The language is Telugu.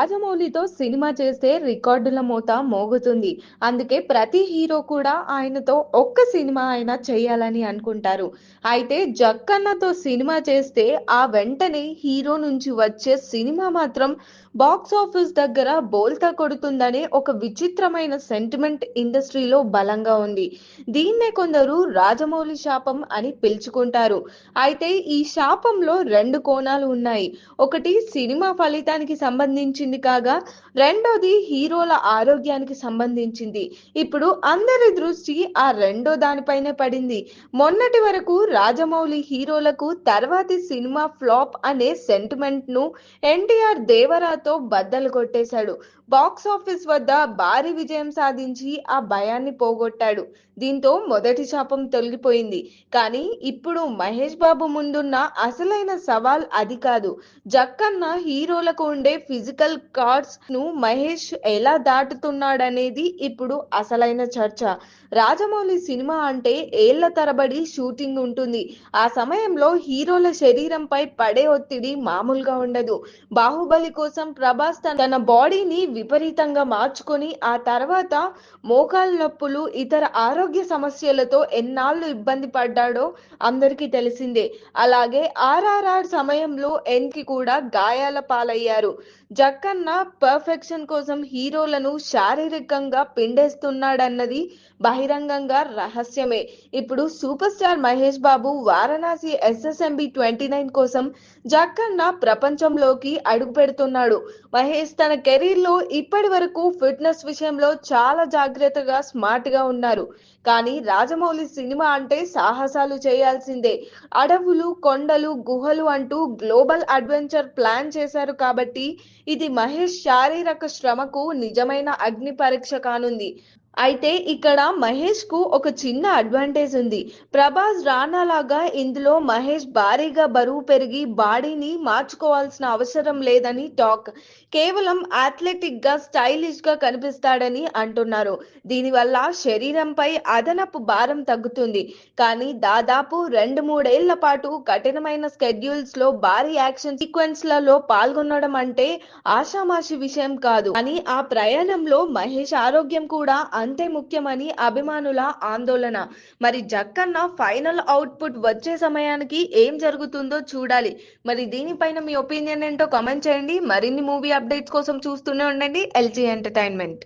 రాజమౌళితో సినిమా చేస్తే రికార్డుల మోత మోగుతుంది. అందుకే ప్రతి హీరో కూడా ఆయనతో ఒక్క సినిమా అయినా చేయాలని అనుకుంటారు. అయితే జక్కన్నతో సినిమా చేస్తే ఆ వెంటనే హీరో నుంచి వచ్చే సినిమా మాత్రం బాక్స్ ఆఫీస్ దగ్గర బోల్తా కొడుతుందనే ఒక విచిత్రమైన సెంటిమెంట్ ఇండస్ట్రీలో బలంగా ఉంది. దీన్నే కొందరు రాజమౌళి శాపం అని పిలుచుకుంటారు. అయితే ఈ శాపంలో రెండు కోణాలు ఉన్నాయి. ఒకటి సినిమా ఫలితానికి సంబంధించింది కాగా, రెండోది హీరోల ఆరోగ్యానికి సంబంధించింది. ఇప్పుడు అందరి దృష్టి ఆ రెండో దానిపైనే పడింది. మొన్నటి వరకు రాజమౌళి హీరోలకు తర్వాతి సినిమా ఫ్లాప్ అనే సెంటిమెంట్ ను ఎన్టీఆర్ దేవరాతో బద్దలు కొట్టేశాడు. బాక్స్ ఆఫీస్ వద్ద భారీ విజయం సాధించి ఆ భయాన్ని పోగొట్టాడు. దీంతో మొదటి శాపం తొలగిపోయింది. కానీ ఇప్పుడు మహేష్ బాబు ముందున్న అసలైన సవాల్ అది కాదు. జక్కన్న హీరోలకు ఉండే ఫిజికల్ కార్డ్స్ ను మహేష్ ఎలా దాటుతున్నాడనేది ఇప్పుడు అసలైన చర్చ. రాజమౌళి సినిమా అంటే ఏళ్ల తరబడి షూటింగ్ ఉంటుంది. ఆ సమయంలో హీరోల శరీరంపై పడే ఒత్తిడి మామూలుగా ఉండదు. బాహుబలి కోసం ప్రభాస్ తన బాడీని విపరీతంగా మార్చుకొని ఆ తర్వాత మోకాలు నొప్పులు, ఇతర ఆరోగ్య సమస్యలతో ఎన్నాళ్ళు ఇబ్బంది పడ్డాడో అందరికీ తెలిసిందే. అలాగే ఆర్ఆర్ఆర్ సమయంలో ఎన్కి కూడా గాయాల పాలయ్యారు. జక్కన్న పర్ఫెక్షన్ కోసం హీరోలను శారీరకంగా పిండేస్తున్నాడన్నది బహిరంగంగా రహస్యమే. ఇప్పుడు super star Mahesh Babu Varanasi SSMB 29 కోసం జక్కన్న ప్రపంచంలోకి అడుగు పెడుతున్నాడు. మహేష్ తన కెరీర్ లో ఇప్పటి వరకు ఫిట్నెస్ విషయంలో చాలా జాగ్రత్తగా, స్మార్ట్ గా ఉన్నారు. కానీ రాజమౌళి సినిమా అంటే సాహసాలు చేయాల్సిందే. అడవులు, కొండలు, గుహలు అంటూ గ్లోబల్ అడ్వెంచర్ ప్లాన్ చేశారు కాబట్టి ఇది మహేష్ శారీరక శ్రమకు నిజమైన అగ్ని పరీక్ష కానుంది. అయితే ఇక్కడ మహేష్ కు ఒక చిన్న అడ్వాంటేజ్ ఉంది. ప్రభాస్ రానా లాగా ఇందులో మహేష్ భారీగా బరువు పెరిగి బాడీని మార్చుకోవాల్సిన అవసరం లేదని టాక్. కేవలం అథ్లెటిక్ గా, స్టైలిష్ గా కనిపిస్తాడని అంటున్నారు. దీనివల్ల శరీరంపై అదనపు భారం తగ్గుతుంది. కానీ దాదాపు 2-3 ఏళ్ల పాటు కఠినమైన స్కెడ్యూల్స్ లో భారీ యాక్షన్ సీక్వెన్స్ లలో పాల్గొనడం అంటే ఆషామాషి విషయం కాదు. కానీ ఆ ప్రయాణంలో మహేష్ ఆరోగ్యం కూడా అంతే ముఖ్యమని అభిమానుల ఆందోళన. మరి జక్కన్న ఫైనల్ అవుట్పుట్ వచ్చే సమయానికి ఏం జరుగుతుందో చూడాలి. మరి దీనిపైన మీ ఒపీనియన్ ఏంటో కామెంట్ చేయండి. మరిన్ని మూవీ అప్డేట్స్ కోసం చూస్తూనే ఉండండి ఎల్జీ ఎంటర్టైన్మెంట్.